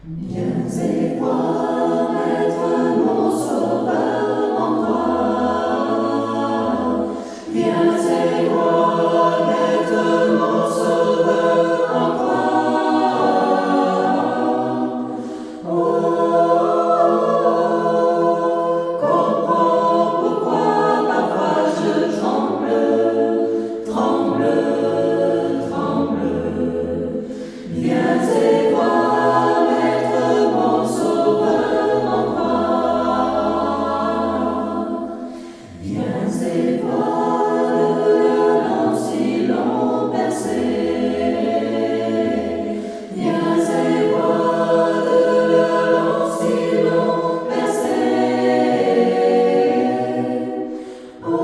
Viens et vois, Maître, mon sauveur en croix. Viens et vois, Maître, mon sauveur en croix. Oh, comprends pourquoi parfois je tremble, tremble, tremble. Viens et vois, Maître, mon sauveur en croix. Viens et vois le long si long percé. Viens et vois le long si long percé. Oh,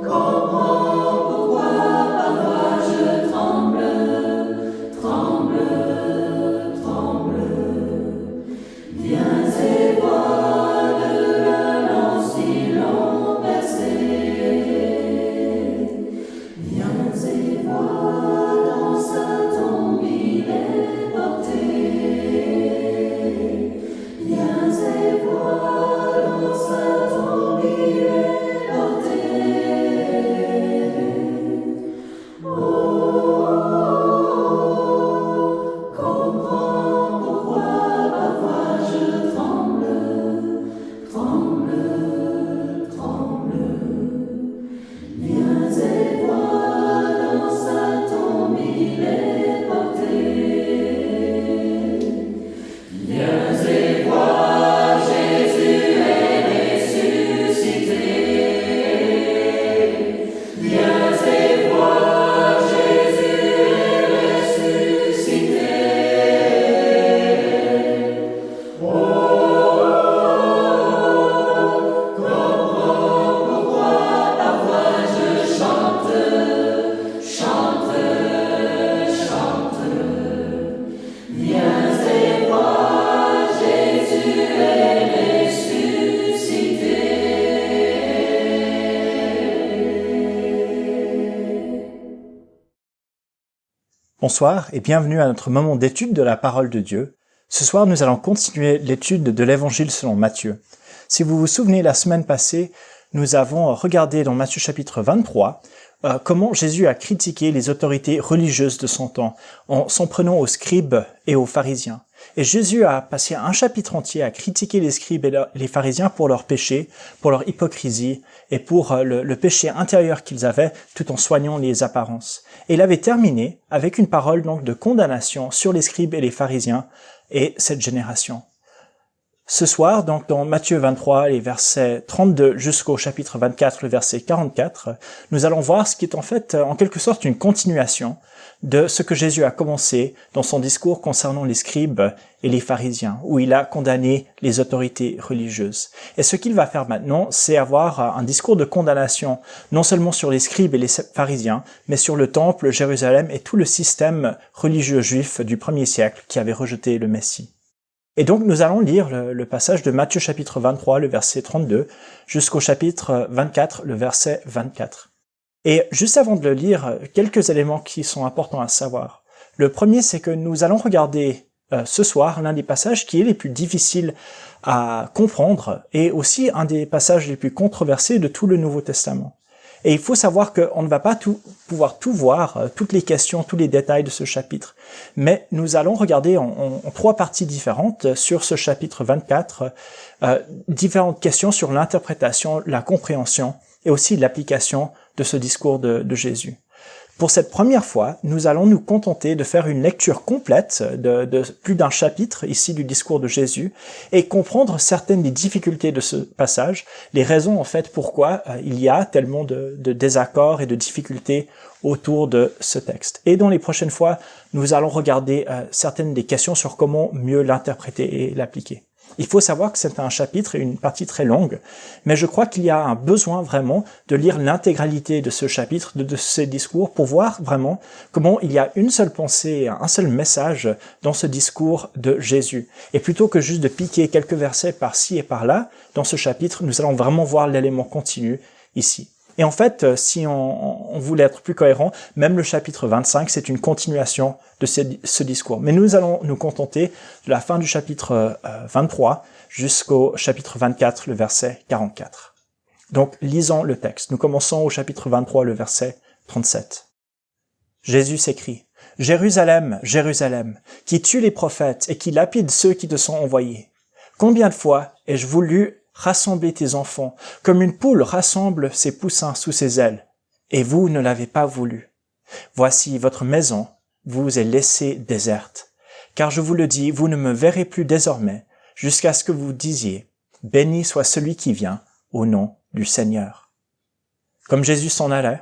comprends pourquoi parfois je tremble, tremble, tremble. Viens et vois le long si long percé. Viens et vois dans sa tombe il est porté. Viens et vois dans sa tombe il est porté. Oh, comprends pourquoi parfois je tremble, tremble, tremble. Viens et vois dans sa tombe il est porté. Viens et vois, Jésus est ressuscité. Viens et vois, Jésus est ressuscité. Oh, comprends pourquoi parfois je chante, chante, chante. Viens et vois, Jésus est ressuscité. Bonsoir et bienvenue à notre moment d'étude de la parole de Dieu. Ce soir, nous allons continuer l'étude de l'Évangile selon Matthieu. Si vous vous souvenez, la semaine passée, nous avons regardé dans Matthieu chapitre 23 comment Jésus a critiqué les autorités religieuses de son temps en s'en prenant aux scribes et aux pharisiens. Et Jésus a passé un chapitre entier à critiquer les scribes et les pharisiens pour leur péché, pour leur hypocrisie et pour le péché intérieur qu'ils avaient tout en soignant les apparences. Et il avait terminé avec une parole donc de condamnation sur les scribes et les pharisiens et cette génération. Ce soir, donc dans Matthieu 23, les versets 32 jusqu'au chapitre 24, le verset 44, nous allons voir ce qui est en fait en quelque sorte une continuation de ce que Jésus a commencé dans son discours concernant les scribes et les pharisiens, où il a condamné les autorités religieuses. Et ce qu'il va faire maintenant, c'est avoir un discours de condamnation, non seulement sur les scribes et les pharisiens, mais sur le temple, Jérusalem et tout le système religieux juif du 1er siècle qui avait rejeté le Messie. Et donc nous allons lire le passage de Matthieu chapitre 23, le verset 32, jusqu'au chapitre 24, le verset 24. Et juste avant de le lire, quelques éléments qui sont importants à savoir. Le premier, c'est que nous allons regarder ce soir l'un des passages qui est les plus difficiles à comprendre et aussi un des passages les plus controversés de tout le Nouveau Testament. Et il faut savoir qu'on ne va pas pouvoir tout voir, toutes les questions, tous les détails de ce chapitre. Mais nous allons regarder en trois parties différentes sur ce chapitre 24, différentes questions sur l'interprétation, la compréhension et aussi l'application de ce discours de Jésus. Pour cette première fois, nous allons nous contenter de faire une lecture complète de plus d'un chapitre ici du discours de Jésus et comprendre certaines des difficultés de ce passage, les raisons en fait pourquoi il y a tellement de désaccords et de difficultés autour de ce texte. Et dans les prochaines fois, nous allons regarder certaines des questions sur comment mieux l'interpréter et l'appliquer. Il faut savoir que c'est un chapitre et une partie très longue, mais je crois qu'il y a un besoin vraiment de lire l'intégralité de ce chapitre, de ces discours, pour voir vraiment comment il y a une seule pensée, un seul message dans ce discours de Jésus. Et plutôt que juste de piquer quelques versets par-ci et par-là, dans ce chapitre, nous allons vraiment voir l'élément continu ici. Et en fait, si on voulait être plus cohérent, même le chapitre 25, c'est une continuation de ce discours. Mais nous allons nous contenter de la fin du chapitre 23 jusqu'au chapitre 24, le verset 44. Donc, lisons le texte. Nous commençons au chapitre 23, le verset 37. Jésus s'écrie, « Jérusalem, Jérusalem, qui tue les prophètes et qui lapide ceux qui te sont envoyés. Combien de fois ai-je voulu rassembler tes enfants, comme une poule rassemble ses poussins sous ses ailes, et vous ne l'avez pas voulu. Voici votre maison vous est laissée déserte. Car je vous le dis, vous ne me verrez plus désormais, jusqu'à ce que vous disiez, béni soit celui qui vient, au nom du Seigneur. » Comme Jésus s'en allait,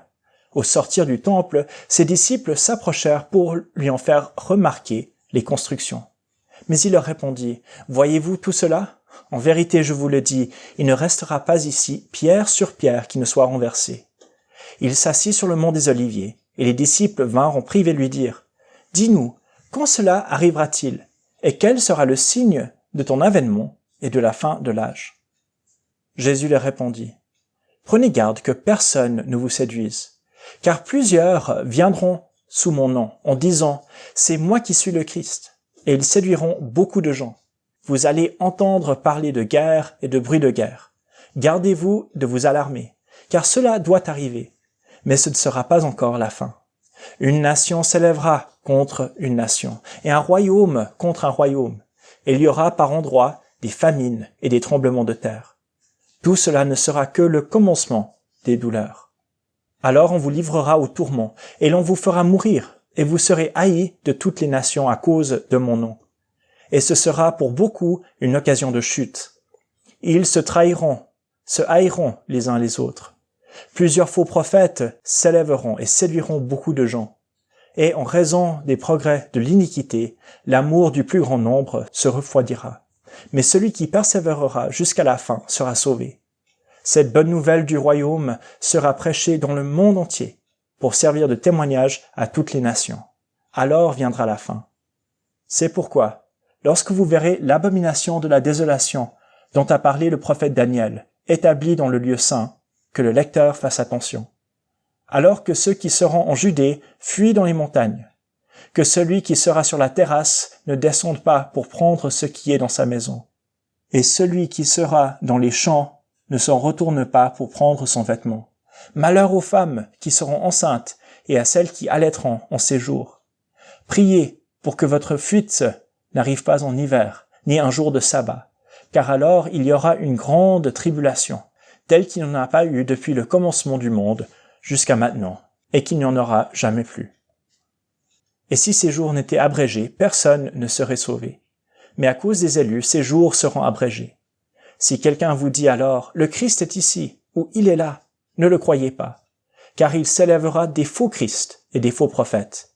au sortir du temple, ses disciples s'approchèrent pour lui en faire remarquer les constructions. Mais il leur répondit, « Voyez-vous tout cela ? En vérité, je vous le dis, il ne restera pas ici pierre sur pierre qui ne soit renversée. » Il s'assit sur le mont des Oliviers, et les disciples vinrent en privé lui dire, « Dis-nous, quand cela arrivera-t-il, et quel sera le signe de ton avènement et de la fin de l'âge ?» Jésus leur répondit, « Prenez garde que personne ne vous séduise, car plusieurs viendront sous mon nom, en disant, « C'est moi qui suis le Christ », et ils séduiront beaucoup de gens. Vous allez entendre parler de guerre et de bruit de guerre. Gardez-vous de vous alarmer, car cela doit arriver, mais ce ne sera pas encore la fin. Une nation s'élèvera contre une nation, et un royaume contre un royaume, et il y aura par endroits des famines et des tremblements de terre. Tout cela ne sera que le commencement des douleurs. Alors on vous livrera au tourment, et l'on vous fera mourir, et vous serez haïs de toutes les nations à cause de mon nom. Et ce sera pour beaucoup une occasion de chute. Ils se trahiront, se haïront les uns les autres. Plusieurs faux prophètes s'élèveront et séduiront beaucoup de gens. Et en raison des progrès de l'iniquité, l'amour du plus grand nombre se refroidira. Mais celui qui persévérera jusqu'à la fin sera sauvé. Cette bonne nouvelle du royaume sera prêchée dans le monde entier pour servir de témoignage à toutes les nations. Alors viendra la fin. C'est pourquoi, lorsque vous verrez l'abomination de la désolation dont a parlé le prophète Daniel, établie dans le lieu saint, que le lecteur fasse attention. Alors que ceux qui seront en Judée fuient dans les montagnes, que celui qui sera sur la terrasse ne descende pas pour prendre ce qui est dans sa maison, et celui qui sera dans les champs ne s'en retourne pas pour prendre son vêtement. Malheur aux femmes qui seront enceintes et à celles qui allaiteront en ces jours. Priez pour que votre fuite n'arrive pas en hiver, ni un jour de sabbat, car alors il y aura une grande tribulation, telle qu'il n'y en a pas eu depuis le commencement du monde jusqu'à maintenant, et qu'il n'y en aura jamais plus. Et si ces jours n'étaient abrégés, personne ne serait sauvé. Mais à cause des élus, ces jours seront abrégés. Si quelqu'un vous dit alors, le Christ est ici, ou il est là, ne le croyez pas, car il s'élèvera des faux Christ et des faux prophètes.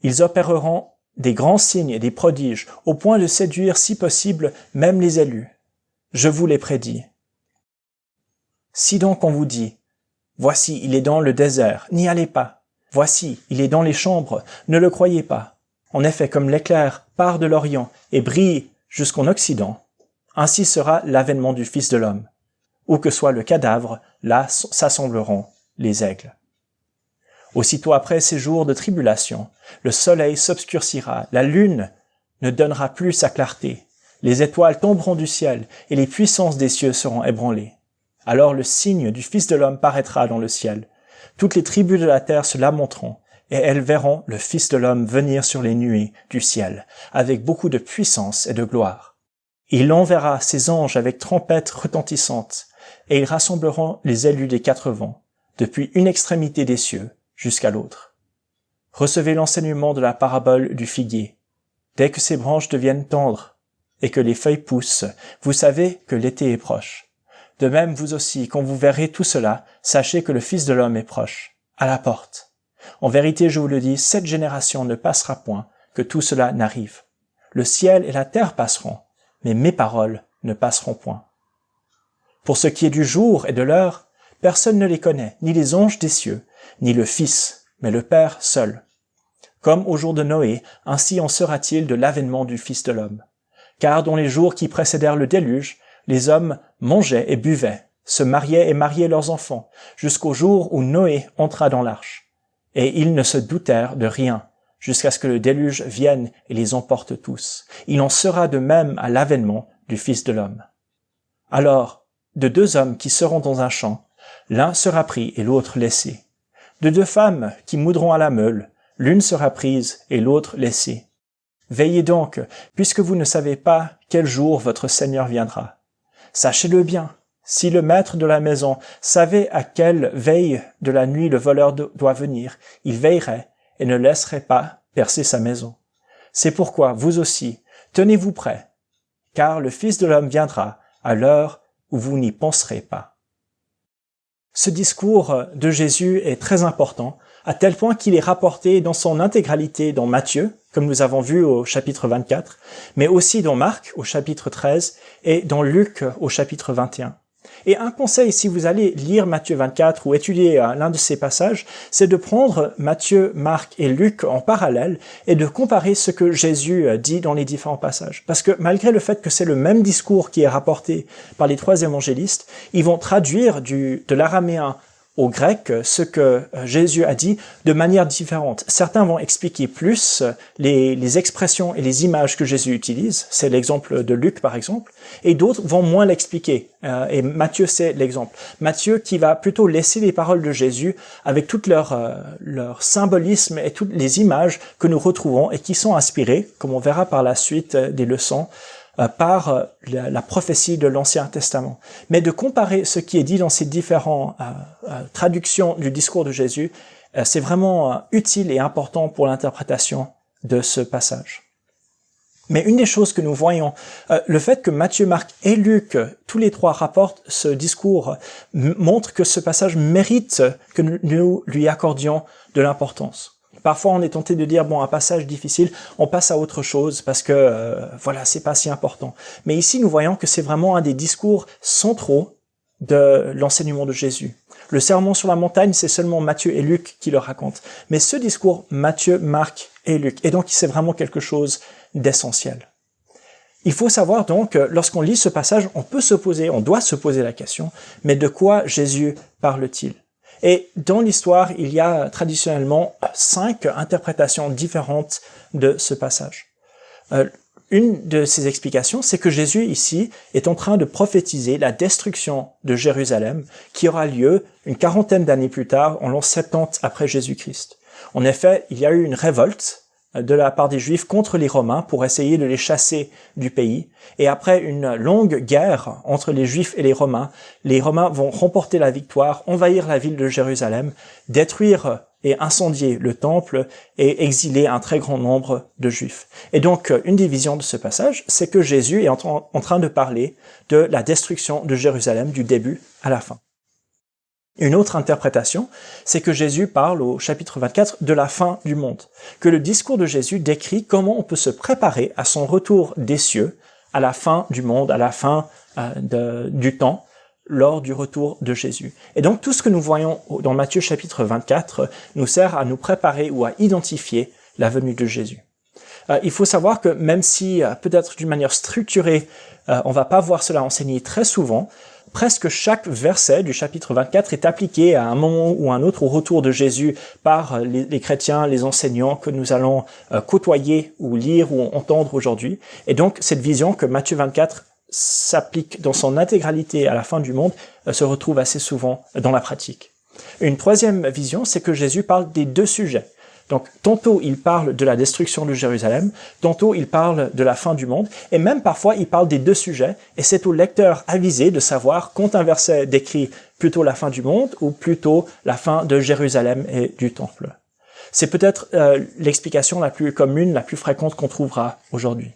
Ils opéreront des grands signes et des prodiges, au point de séduire si possible même les élus. Je vous l'ai prédit. Si donc on vous dit, voici il est dans le désert, n'y allez pas. Voici il est dans les chambres, ne le croyez pas. En effet, comme l'éclair part de l'Orient et brille jusqu'en Occident, ainsi sera l'avènement du Fils de l'homme. Où que soit le cadavre, là s'assembleront les aigles. Aussitôt après ces jours de tribulation, le soleil s'obscurcira, la lune ne donnera plus sa clarté, les étoiles tomberont du ciel et les puissances des cieux seront ébranlées. Alors le signe du Fils de l'homme paraîtra dans le ciel. Toutes les tribus de la terre se lamenteront, et elles verront le Fils de l'homme venir sur les nuées du ciel, avec beaucoup de puissance et de gloire. Il enverra ses anges avec trompettes retentissantes, et ils rassembleront les élus des quatre vents, depuis une extrémité des cieux jusqu'à l'autre. Recevez l'enseignement de la parabole du figuier. Dès que ses branches deviennent tendres, et que les feuilles poussent, vous savez que l'été est proche. De même, vous aussi, quand vous verrez tout cela, sachez que le Fils de l'homme est proche, à la porte. En vérité, je vous le dis, cette génération ne passera point, que tout cela n'arrive. Le ciel et la terre passeront, mais mes paroles ne passeront point. Pour ce qui est du jour et de l'heure, personne ne les connaît, ni les anges des cieux, ni le Fils, mais le Père seul. Comme au jour de Noé, ainsi en sera-t-il de l'avènement du Fils de l'homme. Car dans les jours qui précédèrent le déluge, les hommes mangeaient et buvaient, se mariaient et mariaient leurs enfants, jusqu'au jour où Noé entra dans l'arche. Et ils ne se doutèrent de rien, jusqu'à ce que le déluge vienne et les emporte tous. Il en sera de même à l'avènement du Fils de l'homme. Alors, de deux hommes qui seront dans un champ, l'un sera pris et l'autre laissé. De deux femmes qui moudront à la meule, l'une sera prise et l'autre laissée. Veillez donc, puisque vous ne savez pas quel jour votre Seigneur viendra. Sachez-le bien, si le maître de la maison savait à quelle veille de la nuit le voleur doit venir, il veillerait et ne laisserait pas percer sa maison. C'est pourquoi, vous aussi, tenez-vous prêts, car le Fils de l'homme viendra à l'heure où vous n'y penserez pas. Ce discours de Jésus est très important, à tel point qu'il est rapporté dans son intégralité dans Matthieu, comme nous avons vu au chapitre 24, mais aussi dans Marc au chapitre 13 et dans Luc au chapitre 21. Et un conseil, si vous allez lire Matthieu 24 ou étudier l'un de ces passages, c'est de prendre Matthieu, Marc et Luc en parallèle et de comparer ce que Jésus dit dans les différents passages. Parce que malgré le fait que c'est le même discours qui est rapporté par les trois évangélistes, ils vont traduire de l'araméen au grec ce que Jésus a dit de manière différente. Certains vont expliquer plus les expressions et les images que Jésus utilise, c'est l'exemple de Luc par exemple, et d'autres vont moins l'expliquer, et Matthieu c'est l'exemple. Matthieu qui va plutôt laisser les paroles de Jésus avec tout leur symbolisme et toutes les images que nous retrouvons et qui sont inspirées, comme on verra par la suite des leçons, par la prophétie de l'Ancien Testament. Mais de comparer ce qui est dit dans ces différentes traductions du discours de Jésus, c'est vraiment utile et important pour l'interprétation de ce passage. Mais une des choses que nous voyons, le fait que Matthieu, Marc et Luc, tous les trois rapportent ce discours, montre que ce passage mérite que nous lui accordions de l'importance. Parfois, on est tenté de dire, bon, un passage difficile, on passe à autre chose parce que, voilà, c'est pas si important. Mais ici, nous voyons que c'est vraiment un des discours centraux de l'enseignement de Jésus. Le sermon sur la montagne, c'est seulement Matthieu et Luc qui le racontent. Mais ce discours, Matthieu, Marc et Luc. Et donc, c'est vraiment quelque chose d'essentiel. Il faut savoir donc, lorsqu'on lit ce passage, on doit se poser la question, mais de quoi Jésus parle-t-il ? Et dans l'histoire, il y a traditionnellement 5 interprétations différentes de ce passage. Une de ces explications, c'est que Jésus ici est en train de prophétiser la destruction de Jérusalem qui aura lieu une 40aine d'années plus tard, en l'an 70 après Jésus-Christ. En effet, il y a eu une révolte de la part des Juifs contre les Romains pour essayer de les chasser du pays. Et après une longue guerre entre les Juifs et les Romains vont remporter la victoire, envahir la ville de Jérusalem, détruire et incendier le temple et exiler un très grand nombre de Juifs. Et donc, une des visions de ce passage, c'est que Jésus est en train de parler de la destruction de Jérusalem du début à la fin. Une autre interprétation, c'est que Jésus parle au chapitre 24 de la fin du monde, que le discours de Jésus décrit comment on peut se préparer à son retour des cieux, à la fin du monde, à la fin du temps, lors du retour de Jésus. Et donc tout ce que nous voyons dans Matthieu chapitre 24 nous sert à nous préparer ou à identifier la venue de Jésus. Il faut savoir que même si peut-être d'une manière structurée, on va pas voir cela enseigné très souvent, presque chaque verset du chapitre 24 est appliqué à un moment ou un autre au retour de Jésus par les chrétiens, les enseignants que nous allons côtoyer ou lire ou entendre aujourd'hui. Et donc, cette vision que Matthieu 24 s'applique dans son intégralité à la fin du monde se retrouve assez souvent dans la pratique. Une troisième vision, c'est que Jésus parle des deux sujets. Donc, tantôt il parle de la destruction de Jérusalem, tantôt il parle de la fin du monde, et même parfois il parle des deux sujets, et c'est au lecteur avisé de savoir quand un verset décrit plutôt la fin du monde ou plutôt la fin de Jérusalem et du temple. C'est peut-être l'explication la plus commune, la plus fréquente qu'on trouvera aujourd'hui.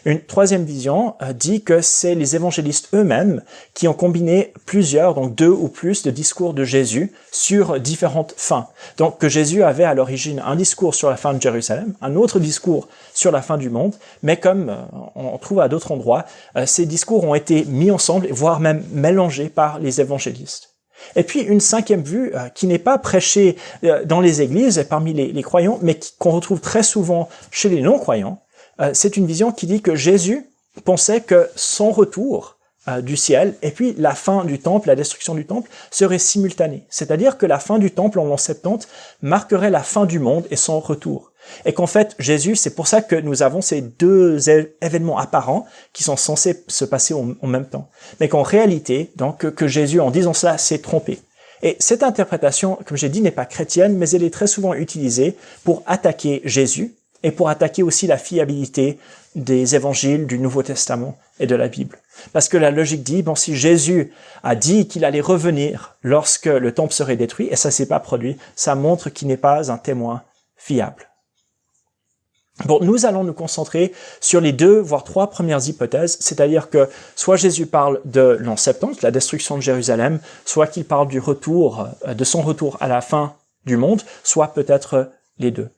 Une troisième vision dit que c'est les évangélistes eux-mêmes qui ont combiné plusieurs, donc 2 ou plus de discours de Jésus sur différentes fins. Donc que Jésus avait à l'origine un discours sur la fin de Jérusalem, un autre discours sur la fin du monde, mais comme on trouve à d'autres endroits, ces discours ont été mis ensemble, voire même mélangés par les évangélistes. Et puis une cinquième vue qui n'est pas prêchée dans les églises et parmi les croyants, mais qu'on retrouve très souvent chez les non-croyants, c'est une vision qui dit que Jésus pensait que son retour du ciel, et puis la fin du temple, la destruction du temple, serait simultanée. C'est-à-dire que la fin du temple en l'an 70 marquerait la fin du monde et son retour. Et qu'en fait, Jésus, c'est pour ça que nous avons ces deux événements apparents qui sont censés se passer en même temps. Mais qu'en réalité, donc, que Jésus, en disant cela, s'est trompé. Et cette interprétation, comme j'ai dit, n'est pas chrétienne, mais elle est très souvent utilisée pour attaquer Jésus et pour attaquer aussi la fiabilité des évangiles du Nouveau Testament et de la Bible. Parce que la logique dit, bon, si Jésus a dit qu'il allait revenir lorsque le temple serait détruit, et ça s'est pas produit, ça montre qu'il n'est pas un témoin fiable. Bon, nous allons nous concentrer sur les 2, voire 3 premières hypothèses, c'est-à-dire que soit Jésus parle de l'an 70, la destruction de Jérusalem, soit qu'il parle du retour, de son retour à la fin du monde, soit peut-être les deux.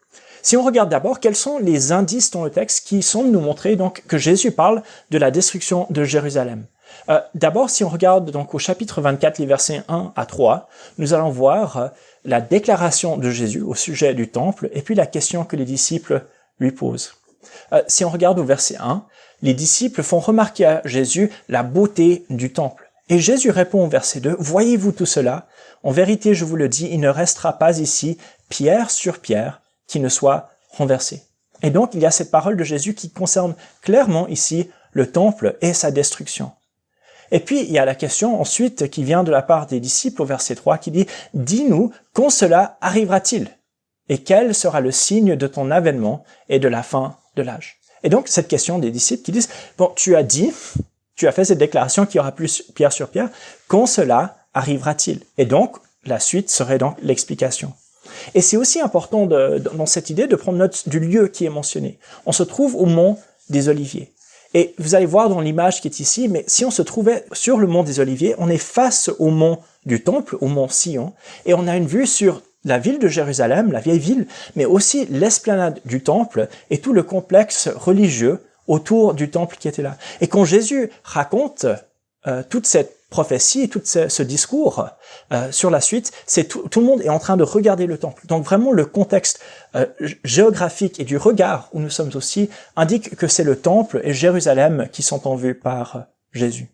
Si on regarde d'abord, quels sont les indices dans le texte qui semblent nous montrer donc que Jésus parle de la destruction de Jérusalem? D'abord, si on regarde donc au chapitre 24, les versets 1 à 3, nous allons voir la déclaration de Jésus au sujet du temple et puis la question que les disciples lui posent. Si on regarde au verset 1, les disciples font remarquer à Jésus la beauté du temple. Et Jésus répond au verset 2, « Voyez-vous tout cela? En vérité, je vous le dis, il ne restera pas ici pierre sur pierre qui ne soit renversé. » Et donc, il y a cette parole de Jésus qui concerne clairement ici le temple et sa destruction. Et puis, il y a la question ensuite qui vient de la part des disciples au verset 3 qui dit « Dis-nous, quand cela arrivera-t-il? Et quel sera le signe de ton avènement et de la fin de l'âge? » Et donc, cette question des disciples qui disent « Bon, tu as fait cette déclaration qu'il y aura plus pierre sur pierre, quand cela arrivera-t-il? » Et donc, la suite serait donc l'explication. Et c'est aussi important dans cette idée de prendre note du lieu qui est mentionné. On se trouve au mont des Oliviers. Et vous allez voir dans l'image qui est ici, mais si on se trouvait sur le mont des Oliviers, on est face au mont du Temple, au mont Sion, et on a une vue sur la ville de Jérusalem, la vieille ville, mais aussi l'esplanade du Temple et tout le complexe religieux autour du Temple qui était là. Et quand Jésus raconte toute cette prophétie, tout ce discours sur la suite, c'est tout le monde est en train de regarder le temple. Donc vraiment le contexte géographique et du regard où nous sommes aussi indique que c'est le temple et Jérusalem qui sont en vue par Jésus.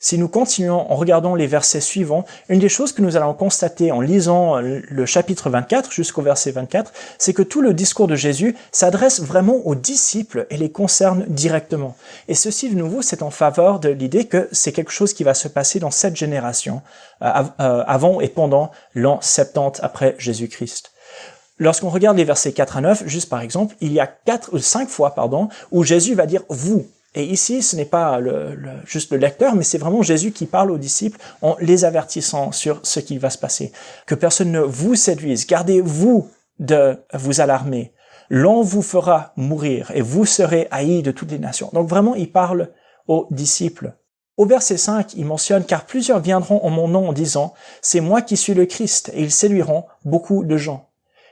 Si nous continuons en regardant les versets suivants, une des choses que nous allons constater en lisant le chapitre 24 jusqu'au verset 24, c'est que tout le discours de Jésus s'adresse vraiment aux disciples et les concerne directement. Et ceci, de nouveau, c'est en faveur de l'idée que c'est quelque chose qui va se passer dans cette génération, avant et pendant l'an 70 après Jésus-Christ. Lorsqu'on regarde les versets 4 à 9, juste par exemple, il y a 5 fois, où Jésus va dire « vous ». Et ici, ce n'est pas juste le lecteur, mais c'est vraiment Jésus qui parle aux disciples en les avertissant sur ce qui va se passer. Que personne ne vous séduise, gardez-vous de vous alarmer. L'on vous fera mourir et vous serez haïs de toutes les nations. Donc vraiment, il parle aux disciples. Au verset 5, il mentionne « Car plusieurs viendront en mon nom en disant « C'est moi qui suis le Christ » et ils séduiront beaucoup de gens. »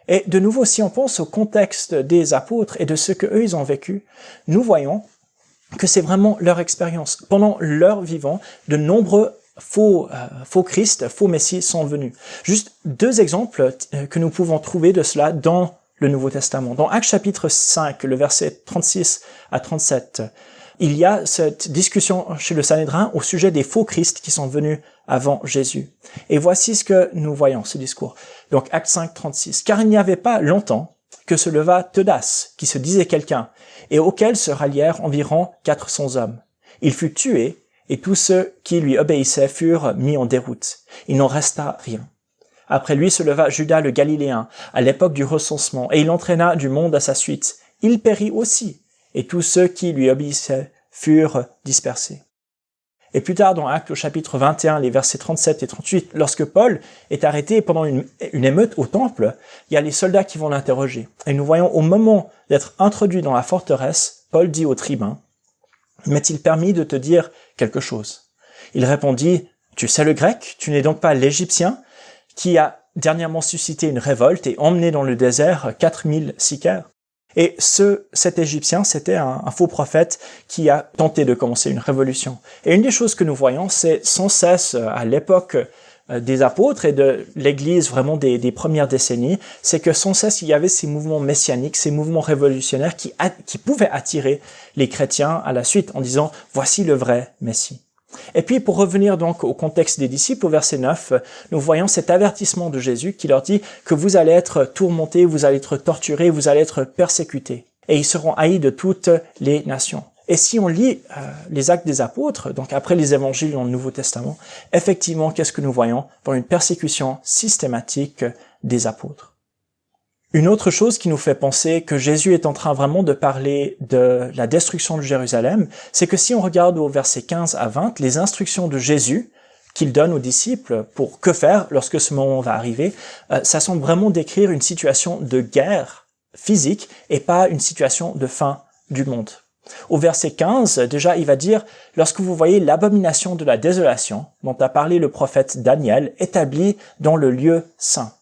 Et de nouveau, si on pense au contexte des apôtres et de ce qu'eux ils ont vécu, nous voyons que c'est vraiment leur expérience. Pendant leur vivant, de nombreux faux Christ, faux Messie sont venus. Juste 2 exemples que nous pouvons trouver de cela dans le Nouveau Testament. Dans Actes chapitre 5, le verset 36 à 37, il y a cette discussion chez le Sanhédrin au sujet des faux Christ qui sont venus avant Jésus. Et voici ce que nous voyons, ce discours. Donc Actes 5, 36. « Car il n'y avait pas longtemps que se leva Teudas, qui se disait quelqu'un, et auquel se rallièrent environ 400 hommes. Il fut tué, et tous ceux qui lui obéissaient furent mis en déroute. Il n'en resta rien. Après lui se leva Judas le Galiléen, à l'époque du recensement, et il entraîna du monde à sa suite. Il périt aussi, et tous ceux qui lui obéissaient furent dispersés. » Et plus tard, dans Actes au chapitre 21, les versets 37 et 38, lorsque Paul est arrêté pendant une émeute au temple, il y a les soldats qui vont l'interroger. Et nous voyons au moment d'être introduit dans la forteresse, Paul dit au tribun, « M'est-il permis de te dire quelque chose ?» Il répondit, « Tu sais le grec, tu n'es donc pas l'Égyptien qui a dernièrement suscité une révolte et emmené dans le désert 4000 sicaires ?» Et cet Égyptien, c'était un faux prophète qui a tenté de commencer une révolution. Et une des choses que nous voyons, c'est sans cesse, à l'époque des apôtres et de l'Église vraiment des premières décennies, c'est que sans cesse il y avait ces mouvements messianiques, ces mouvements révolutionnaires qui pouvaient attirer les chrétiens à la suite en disant « Voici le vrai Messie ». Et puis, pour revenir donc au contexte des disciples, au verset 9, nous voyons cet avertissement de Jésus qui leur dit que vous allez être tourmentés, vous allez être torturés, vous allez être persécutés. Et ils seront haïs de toutes les nations. Et si on lit les Actes des Apôtres, donc après les évangiles dans le Nouveau Testament, effectivement, qu'est-ce que nous voyons? Dans une persécution systématique des apôtres. Une autre chose qui nous fait penser que Jésus est en train vraiment de parler de la destruction de Jérusalem, c'est que si on regarde au verset 15 à 20, les instructions de Jésus qu'il donne aux disciples pour que faire lorsque ce moment va arriver, ça semble vraiment décrire une situation de guerre physique et pas une situation de fin du monde. Au verset 15, déjà, il va dire « Lorsque vous voyez l'abomination de la désolation, dont a parlé le prophète Daniel, établie dans le lieu saint. »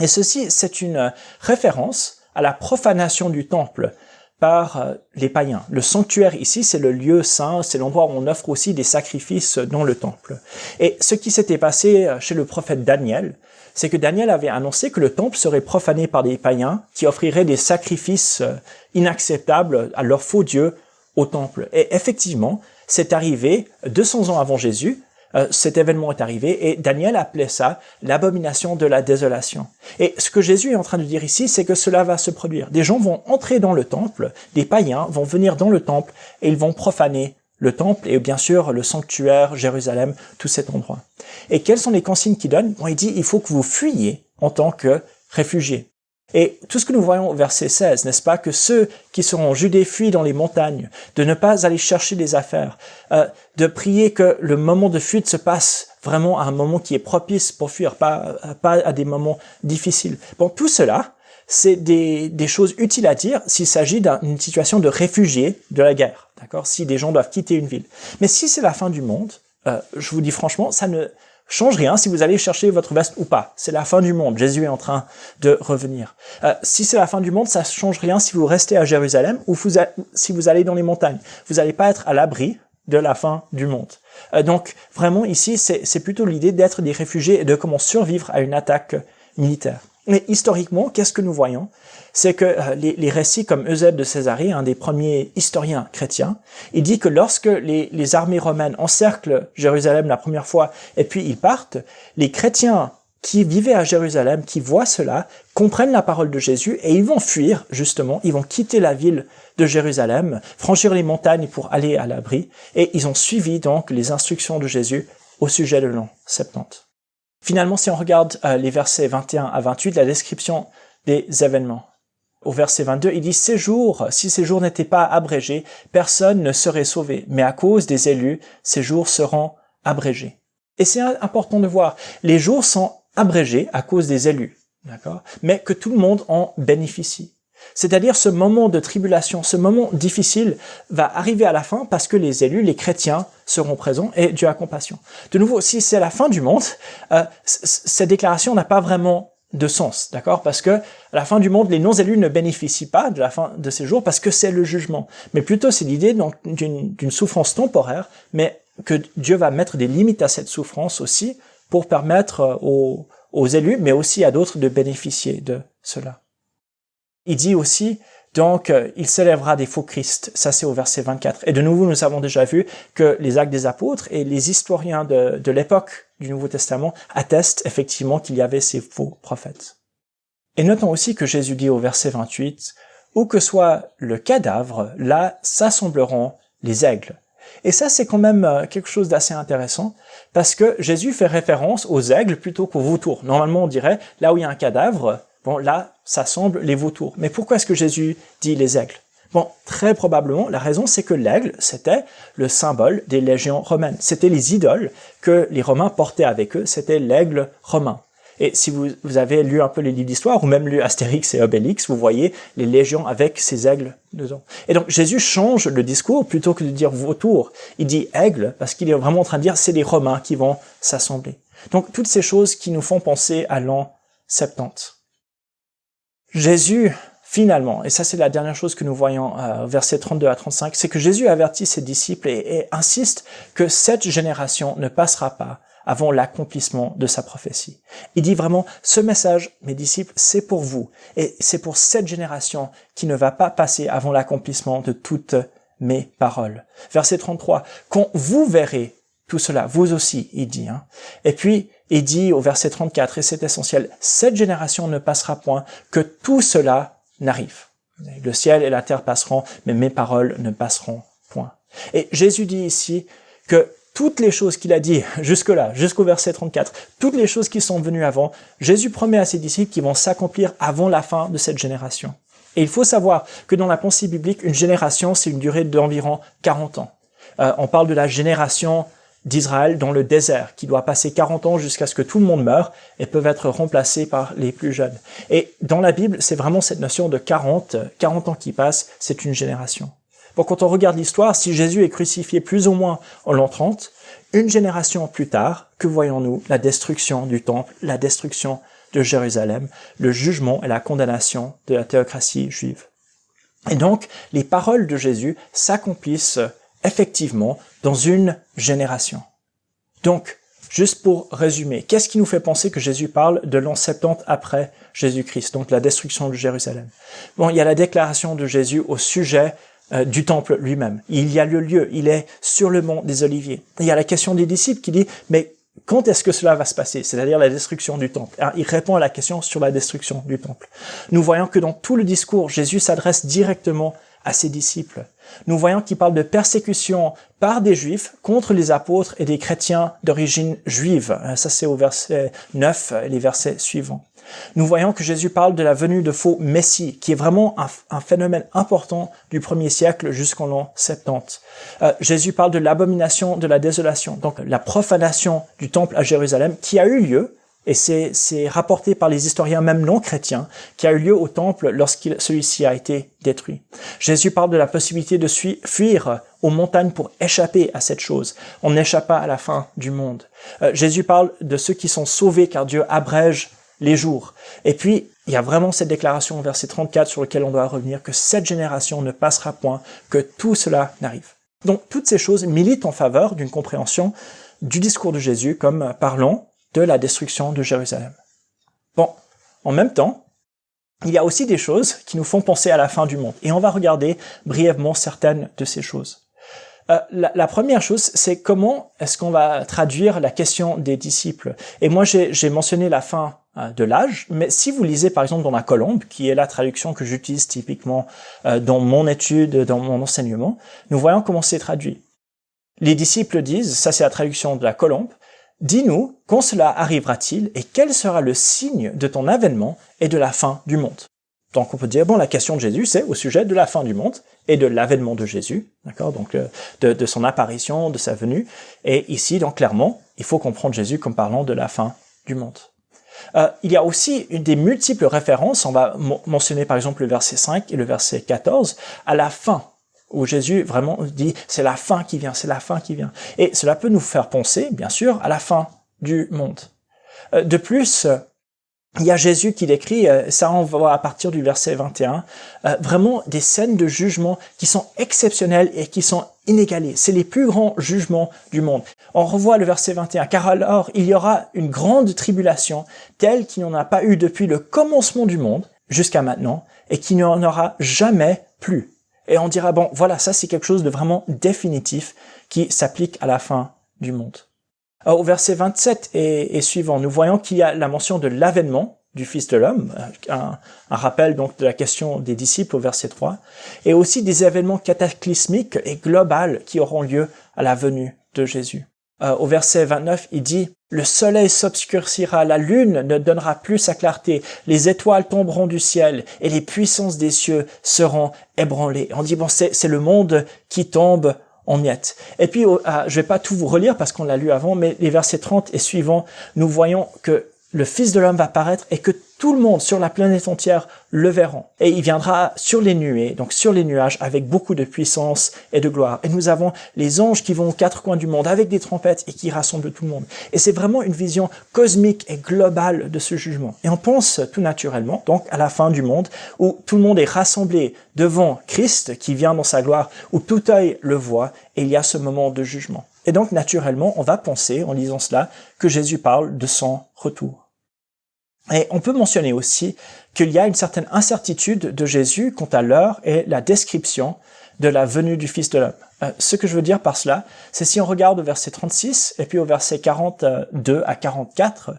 Et ceci, c'est une référence à la profanation du temple par les païens. Le sanctuaire ici, c'est le lieu saint, c'est l'endroit où on offre aussi des sacrifices dans le temple. Et ce qui s'était passé chez le prophète Daniel, c'est que Daniel avait annoncé que le temple serait profané par des païens qui offriraient des sacrifices inacceptables à leurs faux dieux au temple. Et effectivement, c'est arrivé 200 ans avant Jésus. Cet événement est arrivé et Daniel appelait ça l'abomination de la désolation. Et ce que Jésus est en train de dire ici, c'est que cela va se produire. Des gens vont entrer dans le temple, des païens vont venir dans le temple et ils vont profaner le temple et bien sûr le sanctuaire, Jérusalem, tout cet endroit. Et quelles sont les consignes qu'il donne? Bon, il dit il faut que vous fuyiez en tant que réfugiés. Et tout ce que nous voyons au verset 16, n'est-ce pas, que ceux qui seront en Judée fuient dans les montagnes, de ne pas aller chercher des affaires, de prier que le moment de fuite se passe vraiment à un moment qui est propice pour fuir, pas à des moments difficiles. Bon, tout cela, c'est des choses utiles à dire s'il s'agit d'une situation de réfugiés de la guerre, d'accord, si des gens doivent quitter une ville. Mais si c'est la fin du monde, je vous dis franchement, ça ne change rien si vous allez chercher votre veste ou pas. C'est la fin du monde. Jésus est en train de revenir. Si c'est la fin du monde, ça change rien si vous restez à Jérusalem ou si vous allez dans les montagnes. Vous n'allez pas être à l'abri de la fin du monde. Donc vraiment ici, c'est plutôt l'idée d'être des réfugiés et de comment survivre à une attaque militaire. Mais historiquement, qu'est-ce que nous voyons? C'est que les récits comme Eusèbe de Césarée, un des premiers historiens chrétiens, il dit que lorsque les armées romaines encerclent Jérusalem la première fois et puis ils partent, les chrétiens qui vivaient à Jérusalem, qui voient cela, comprennent la parole de Jésus et ils vont fuir, justement, ils vont quitter la ville de Jérusalem, franchir les montagnes pour aller à l'abri et ils ont suivi donc les instructions de Jésus au sujet de l'an 70. Finalement, si on regarde les versets 21 à 28, la description des événements. Au verset 22, il dit « Si ces jours n'étaient pas abrégés, personne ne serait sauvé, mais à cause des élus, ces jours seront abrégés. » Et c'est important de voir, les jours sont abrégés à cause des élus, d'accord, mais que tout le monde en bénéficie. C'est-à-dire ce moment de tribulation, ce moment difficile va arriver à la fin parce que les élus, les chrétiens, seront présents et Dieu a compassion. De nouveau, si c'est la fin du monde, cette déclaration n'a pas vraiment de sens, d'accord? Parce que à la fin du monde, les non-élus ne bénéficient pas de la fin de ces jours parce que c'est le jugement. Mais plutôt, c'est l'idée d'une souffrance temporaire, mais que Dieu va mettre des limites à cette souffrance aussi pour permettre aux élus, mais aussi à d'autres de bénéficier de cela. Il dit aussi, donc, il s'élèvera des faux Christ. Ça, c'est au verset 24. Et de nouveau, nous avons déjà vu que les Actes des Apôtres et les historiens de l'époque du Nouveau Testament attestent effectivement qu'il y avait ces faux prophètes. Et notons aussi que Jésus dit au verset 28, « Où que soit le cadavre, là s'assembleront les aigles. » Et ça, c'est quand même quelque chose d'assez intéressant, parce que Jésus fait référence aux aigles plutôt qu'aux vautours. Normalement, on dirait, là où il y a un cadavre, bon, là, s'assemblent les vautours. Mais pourquoi est-ce que Jésus dit les aigles? Bon, très probablement, la raison, c'est que l'aigle, c'était le symbole des légions romaines. C'était les idoles que les Romains portaient avec eux, c'était l'aigle romain. Et si vous avez lu un peu les livres d'histoire, ou même lu Astérix et Obélix, vous voyez les légions avec ces aigles dedans. Et donc, Jésus change le discours, plutôt que de dire vautour, il dit aigle, parce qu'il est vraiment en train de dire c'est les Romains qui vont s'assembler. Donc, toutes ces choses qui nous font penser à l'an 70. Jésus, finalement, et ça c'est la dernière chose que nous voyons versets 32 à 35, c'est que Jésus avertit ses disciples et insiste que cette génération ne passera pas avant l'accomplissement de sa prophétie. Il dit vraiment, ce message, mes disciples, c'est pour vous, et c'est pour cette génération qui ne va pas passer avant l'accomplissement de toutes mes paroles. Verset 33, quand vous verrez tout cela. Vous aussi, il dit. Et puis, il dit au verset 34, et c'est essentiel, « Cette génération ne passera point, que tout cela n'arrive. Le ciel et la terre passeront, mais mes paroles ne passeront point. » Et Jésus dit ici que toutes les choses qu'il a dit jusque-là, jusqu'au verset 34, toutes les choses qui sont venues avant, Jésus promet à ses disciples qu'ils vont s'accomplir avant la fin de cette génération. Et il faut savoir que dans la pensée biblique, une génération, c'est une durée d'environ 40 ans. On parle de la génération d'Israël dans le désert, qui doit passer 40 ans jusqu'à ce que tout le monde meure et peuvent être remplacés par les plus jeunes. Et dans la Bible, c'est vraiment cette notion de 40 ans qui passent, c'est une génération. Bon, quand on regarde l'histoire, si Jésus est crucifié plus ou moins en l'an 30, une génération plus tard, que voyons-nous? La destruction du temple, la destruction de Jérusalem, le jugement et la condamnation de la théocratie juive. Et donc, les paroles de Jésus s'accomplissent effectivement dans une génération. Donc, juste pour résumer, qu'est-ce qui nous fait penser que Jésus parle de l'an 70 après Jésus-Christ, donc la destruction de Jérusalem? Bon, il y a la déclaration de Jésus au sujet du temple lui-même. Il y a le lieu, il est sur le mont des Oliviers. Il y a la question des disciples qui dit, mais quand est-ce que cela va se passer? C'est-à-dire la destruction du temple. Alors, il répond à la question sur la destruction du temple. Nous voyons que dans tout le discours, Jésus s'adresse directement à ses disciples. Nous voyons qu'il parle de persécution par des Juifs contre les apôtres et des chrétiens d'origine juive. Ça, c'est au verset 9 et les versets suivants. Nous voyons que Jésus parle de la venue de faux messies, qui est vraiment un phénomène important du 1er siècle jusqu'en l'an 70. Jésus parle de l'abomination de la désolation, donc la profanation du temple à Jérusalem, qui a eu lieu, et c'est rapporté par les historiens même non chrétiens, qui a eu lieu au temple lorsque celui-ci a été détruit. Jésus parle de la possibilité de fuir aux montagnes pour échapper à cette chose. On n'échappe pas à la fin du monde. Jésus parle de ceux qui sont sauvés car Dieu abrège les jours. Et puis, il y a vraiment cette déclaration au verset 34 sur lequel on doit revenir, que cette génération ne passera point, que tout cela n'arrive. Donc, toutes ces choses militent en faveur d'une compréhension du discours de Jésus comme parlant de la destruction de Jérusalem. Bon, en même temps, il y a aussi des choses qui nous font penser à la fin du monde. Et on va regarder brièvement certaines de ces choses. La première chose, c'est comment est-ce qu'on va traduire la question des disciples. Et moi, j'ai mentionné la fin de l'âge, mais si vous lisez par exemple dans la Colombe, qui est la traduction que j'utilise typiquement dans mon étude, dans mon enseignement, nous voyons comment c'est traduit. Les disciples disent, ça c'est la traduction de la Colombe, « Dis-nous, quand cela arrivera-t-il et quel sera le signe de ton avènement et de la fin du monde ?» Donc on peut dire, bon, la question de Jésus, c'est au sujet de la fin du monde et de l'avènement de Jésus, d'accord, donc de son apparition, de sa venue. Et ici, donc clairement, il faut comprendre Jésus comme parlant de la fin du monde. Il y a aussi des multiples références, on va mentionner par exemple le verset 5 et le verset 14, à la fin, où Jésus vraiment dit, c'est la fin qui vient, c'est la fin qui vient. Et cela peut nous faire penser, bien sûr, à la fin du monde. De plus, il y a Jésus qui décrit, ça on voit à partir du verset 21, vraiment des scènes de jugement qui sont exceptionnelles et qui sont inégalées. C'est les plus grands jugements du monde. On revoit le verset 21, « Car alors il y aura une grande tribulation telle qu'il n'y en a pas eu depuis le commencement du monde jusqu'à maintenant et qu'il n'y en aura jamais plus. » Et on dira, bon, voilà, ça c'est quelque chose de vraiment définitif qui s'applique à la fin du monde. Alors, au verset 27 et suivant, nous voyons qu'il y a la mention de l'avènement du Fils de l'homme, un rappel donc de la question des disciples au verset 3, et aussi des événements cataclysmiques et globaux qui auront lieu à la venue de Jésus. Au verset 29, il dit « Le soleil s'obscurcira, la lune ne donnera plus sa clarté, les étoiles tomberont du ciel et les puissances des cieux seront ébranlées. » On dit, bon, c'est le monde qui tombe en miettes. Et puis, je vais pas tout vous relire parce qu'on l'a lu avant, mais les versets 30 et suivants, nous voyons que le Fils de l'homme va paraître et que tout le monde sur la planète entière le verront. Et il viendra sur les nuées, donc sur les nuages, avec beaucoup de puissance et de gloire. Et nous avons les anges qui vont aux quatre coins du monde avec des trompettes et qui rassemblent tout le monde. Et c'est vraiment une vision cosmique et globale de ce jugement. Et on pense tout naturellement, donc, à la fin du monde, où tout le monde est rassemblé devant Christ, qui vient dans sa gloire, où tout œil le voit, et il y a ce moment de jugement. Et donc, naturellement, on va penser, en lisant cela, que Jésus parle de son retour. Et on peut mentionner aussi qu'il y a une certaine incertitude de Jésus quant à l'heure et la description de la venue du Fils de l'homme. Ce que je veux dire par cela, c'est si on regarde au verset 36 et puis au verset 42 à 44,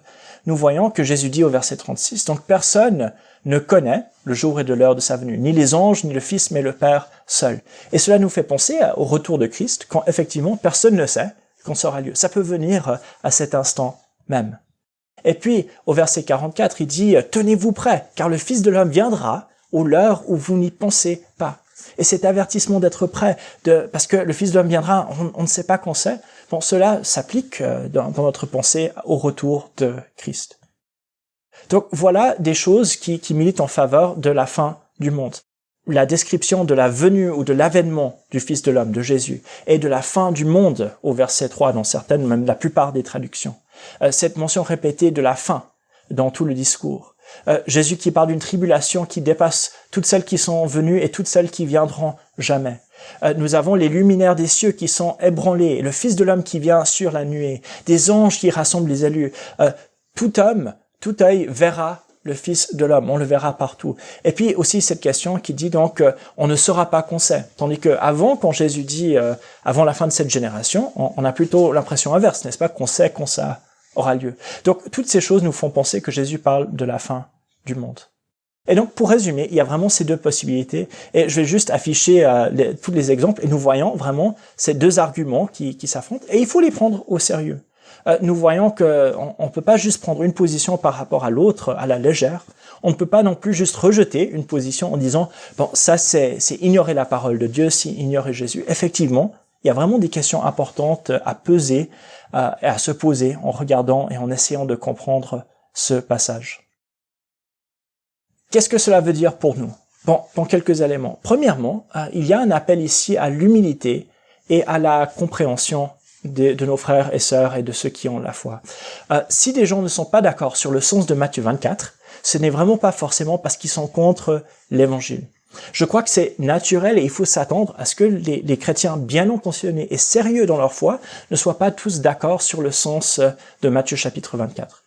nous voyons que Jésus dit au verset 36, « Donc personne ne connaît le jour et de l'heure de sa venue, ni les anges, ni le Fils, mais le Père seul. » Et cela nous fait penser au retour de Christ, quand effectivement personne ne sait quand ça aura lieu. Ça peut venir à cet instant même. Et puis, au verset 44, il dit « Tenez-vous prêts, car le Fils de l'homme viendra au l'heure où vous n'y pensez pas. » Et cet avertissement d'être prêt, parce que le Fils de l'homme viendra, on ne sait pas quand c'est, bon, cela s'applique dans notre pensée au retour de Christ. Donc voilà des choses qui militent en faveur de la fin du monde. La description de la venue ou de l'avènement du Fils de l'homme, de Jésus, et de la fin du monde au verset 3 dans certaines, même la plupart des traductions. Cette mention répétée de la fin dans tout le discours. Jésus qui parle d'une tribulation qui dépasse toutes celles qui sont venues et toutes celles qui viendront jamais. Nous avons les luminaires des cieux qui sont ébranlés, le Fils de l'homme qui vient sur la nuée, des anges qui rassemblent les élus. Tout homme, tout œil verra le Fils de l'homme, on le verra partout. Et puis aussi cette question qui dit donc on ne saura pas qu'on sait. Tandis que avant, quand Jésus dit avant la fin de cette génération, on a plutôt l'impression inverse, n'est-ce pas, qu'on sait quand ça aura lieu. Donc toutes ces choses nous font penser que Jésus parle de la fin du monde. Et donc pour résumer, il y a vraiment ces deux possibilités, et je vais juste afficher tous les exemples, et nous voyons vraiment ces deux arguments qui s'affrontent, et il faut les prendre au sérieux. Nous voyons qu'on ne peut pas juste prendre une position par rapport à l'autre à la légère. On ne peut pas non plus juste rejeter une position en disant « bon, ça c'est ignorer la parole de Dieu, c'est ignorer Jésus ». Effectivement, il y a vraiment des questions importantes à peser et à se poser en regardant et en essayant de comprendre ce passage. Qu'est-ce que cela veut dire pour nous? Bon, dans quelques éléments. Premièrement, il y a un appel ici à l'humilité et à la compréhension de nos frères et sœurs et de ceux qui ont la foi. Si des gens ne sont pas d'accord sur le sens de Matthieu 24, ce n'est vraiment pas forcément parce qu'ils sont contre l'évangile. Je crois que c'est naturel et il faut s'attendre à ce que les chrétiens bien intentionnés et sérieux dans leur foi ne soient pas tous d'accord sur le sens de Matthieu chapitre 24.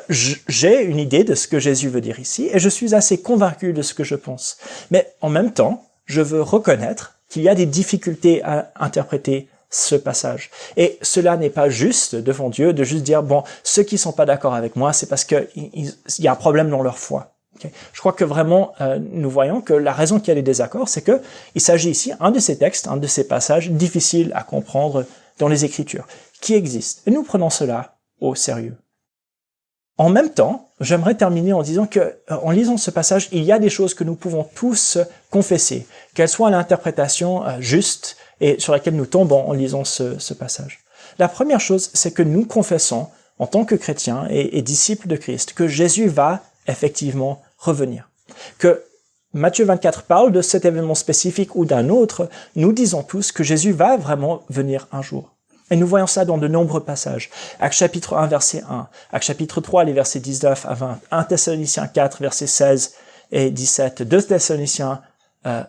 J'ai une idée de ce que Jésus veut dire ici et je suis assez convaincu de ce que je pense. Mais en même temps, je veux reconnaître qu'il y a des difficultés à interpréter ce passage. Et cela n'est pas juste devant Dieu de juste dire, bon, ceux qui sont pas d'accord avec moi, c'est parce qu'il y a un problème dans leur foi. Okay. Je crois que vraiment, nous voyons que la raison qu'il y a des désaccords, c'est que il s'agit ici, un de ces textes, un de ces passages difficiles à comprendre dans les Écritures, qui existent. Et nous prenons cela au sérieux. En même temps, j'aimerais terminer en disant que, en lisant ce passage, il y a des choses que nous pouvons tous confesser, qu'elles soient à l'interprétation juste et sur laquelle nous tombons en lisant ce passage. La première chose, c'est que nous confessons, en tant que chrétiens et disciples de Christ, que Jésus va effectivement revenir. Que Matthieu 24 parle de cet événement spécifique ou d'un autre, nous disons tous que Jésus va vraiment venir un jour. Et nous voyons ça dans de nombreux passages. Actes chapitre 1, verset 1, Actes chapitre 3, les versets 19 à 20, 1 Thessaloniciens 4, versets 16 et 17, 2 Thessaloniciens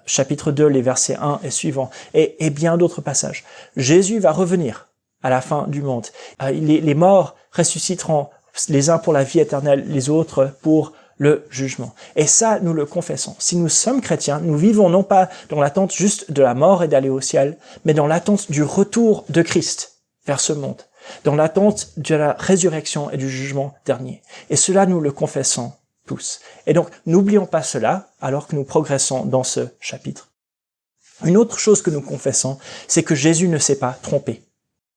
chapitre 2, les versets 1 et suivants, et bien d'autres passages. Jésus va revenir à la fin du monde. Les morts ressusciteront, les uns pour la vie éternelle, les autres pour le jugement. Et ça, nous le confessons. Si nous sommes chrétiens, nous vivons non pas dans l'attente juste de la mort et d'aller au ciel, mais dans l'attente du retour de Christ vers ce monde, dans l'attente de la résurrection et du jugement dernier. Et cela, nous le confessons tous. Et donc, n'oublions pas cela alors que nous progressons dans ce chapitre. Une autre chose que nous confessons, c'est que Jésus ne s'est pas trompé.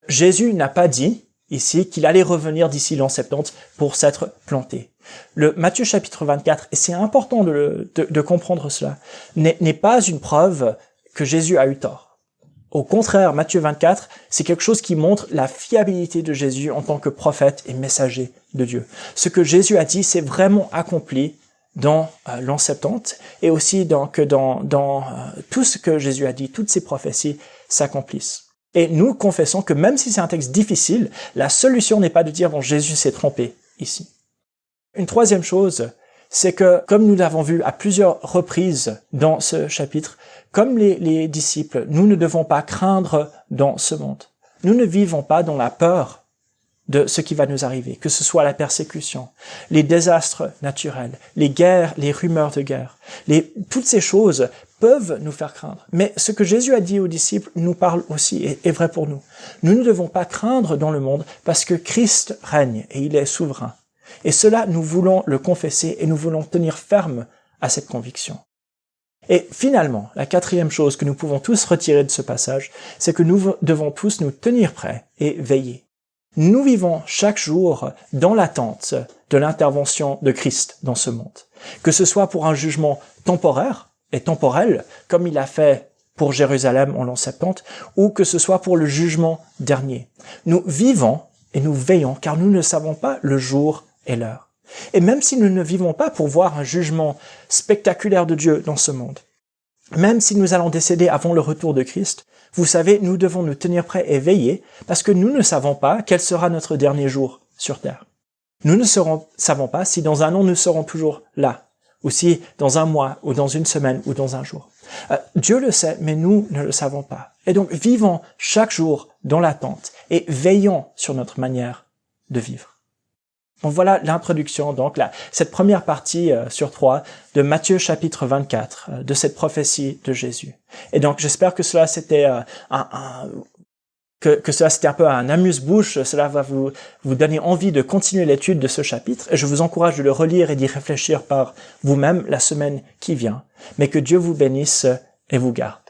Jésus n'a pas dit ici qu'il allait revenir d'ici l'an 70 pour s'être planté. Le Matthieu chapitre 24, et c'est important de comprendre cela, n'est pas une preuve que Jésus a eu tort. Au contraire, Matthieu 24, c'est quelque chose qui montre la fiabilité de Jésus en tant que prophète et messager de Dieu. Ce que Jésus a dit, c'est vraiment accompli dans l'an 70, et aussi dans tout ce que Jésus a dit, toutes ces prophéties s'accomplissent. Et nous confessons que même si c'est un texte difficile, la solution n'est pas de dire « bon, Jésus s'est trompé ici ». Une troisième chose, c'est que, comme nous l'avons vu à plusieurs reprises dans ce chapitre, comme les disciples, nous ne devons pas craindre dans ce monde. Nous ne vivons pas dans la peur de ce qui va nous arriver, que ce soit la persécution, les désastres naturels, les guerres, les rumeurs de guerre. Toutes ces choses peuvent nous faire craindre. Mais ce que Jésus a dit aux disciples nous parle aussi et est vrai pour nous. Nous ne devons pas craindre dans le monde parce que Christ règne et il est souverain. Et cela, nous voulons le confesser et nous voulons tenir ferme à cette conviction. Et finalement, la quatrième chose que nous pouvons tous retirer de ce passage, c'est que nous devons tous nous tenir prêts et veiller. Nous vivons chaque jour dans l'attente de l'intervention de Christ dans ce monde. Que ce soit pour un jugement temporaire et temporel, comme il a fait pour Jérusalem en l'an 70, ou que ce soit pour le jugement dernier. Nous vivons et nous veillons car nous ne savons pas le jour et l'heure. Et même si nous ne vivons pas pour voir un jugement spectaculaire de Dieu dans ce monde, même si nous allons décéder avant le retour de Christ, vous savez, nous devons nous tenir prêts et veiller parce que nous ne savons pas quel sera notre dernier jour sur terre. Nous ne savons pas si dans un an nous serons toujours là, ou si dans un mois, ou dans une semaine, ou dans un jour. Dieu le sait, mais nous ne le savons pas. Et donc, vivons chaque jour dans l'attente et veillons sur notre manière de vivre. Donc voilà l'introduction, donc cette première partie sur 3 de Matthieu chapitre 24, de cette prophétie de Jésus. Et donc j'espère que cela c'était que cela c'était un peu un amuse-bouche, cela va vous donner envie de continuer l'étude de ce chapitre, et je vous encourage de le relire et d'y réfléchir par vous-même la semaine qui vient. Mais que Dieu vous bénisse et vous garde.